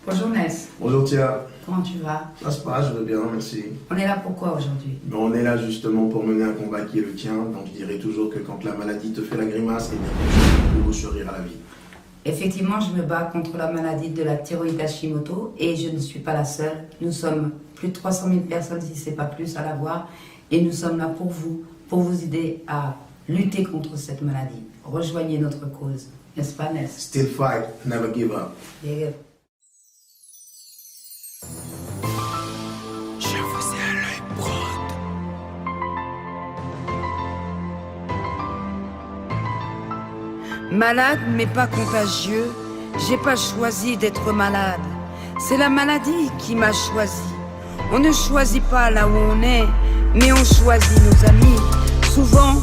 Bonjour Ness. Bonjour Tia. Comment tu vas? Ça se passe, je vais bien, merci. On est là pourquoi aujourd'hui? On est là justement pour mener un combat qui est le tien. Donc je dirais toujours que quand la maladie te fait la grimace, il y a un nouveau sourire à la vie. Effectivement, je me bats contre la maladie de la thyroïde Hashimoto et je ne suis pas la seule. Nous sommes plus de 300 000 personnes, si ce n'est pas plus, à l'avoir. Et nous sommes là pour vous aider à lutter contre cette maladie. Rejoignez notre cause, n'est-ce pas Ness? Still fight, never give up. Yeah. Je vous ai à l'œil prod. Malade mais pas contagieux, j'ai pas choisi d'être malade. C'est la maladie qui m'a choisi. On ne choisit pas là où on est, mais on choisit nos amis. Souvent,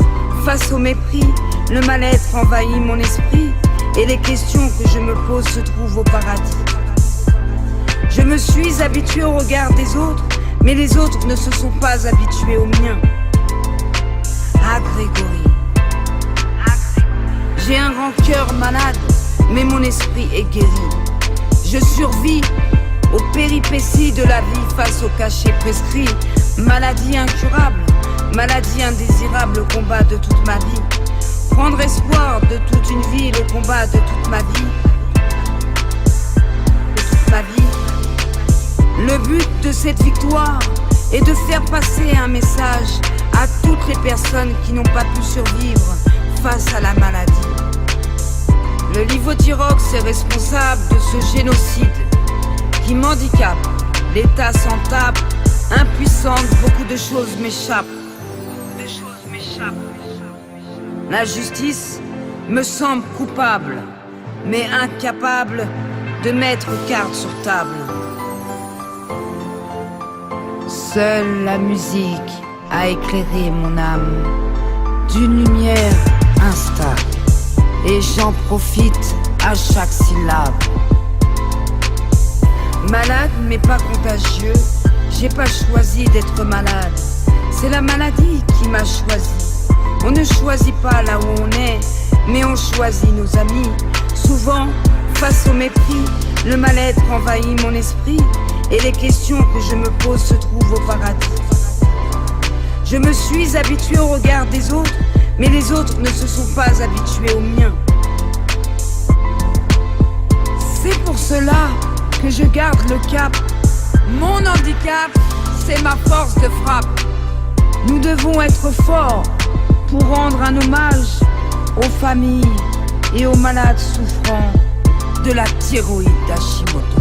face au mépris, le mal-être envahit mon esprit et les questions que je me pose se trouvent au paradis. Je me suis habitué au regard des autres, mais les autres ne se sont pas habitués au mien. Ah Grégory, j'ai un grand cœur malade, mais mon esprit est guéri. Je survis aux péripéties de la vie face au cachet prescrit. Maladie incurable, maladie indésirable, le combat de toute ma vie. Prendre espoir de toute une vie, le combat de toute ma vie. De toute ma vie. Le but de cette victoire est de faire passer un message à toutes les personnes qui n'ont pas pu survivre face à la maladie. Le Levothyrox est responsable de ce génocide qui m'handicape, l'État s'en tape, impuissante, beaucoup de choses m'échappent. La justice me semble coupable, mais incapable de mettre carte sur table. Seule la musique a éclairé mon âme d'une lumière instable, et j'en profite à chaque syllabe. Malade mais pas contagieux, j'ai pas choisi d'être malade. C'est la maladie qui m'a choisi. On ne choisit pas là où on est, mais on choisit nos amis. Souvent, face au mépris, le mal-être envahit mon esprit et les questions que je me pose se trouvent au paradis. Je me suis habitué au regard des autres, mais les autres ne se sont pas habitués au mien. C'est pour cela que je garde le cap. Mon handicap, c'est ma force de frappe. Nous devons être forts pour rendre un hommage aux familles et aux malades souffrant de la thyroïde Hashimoto.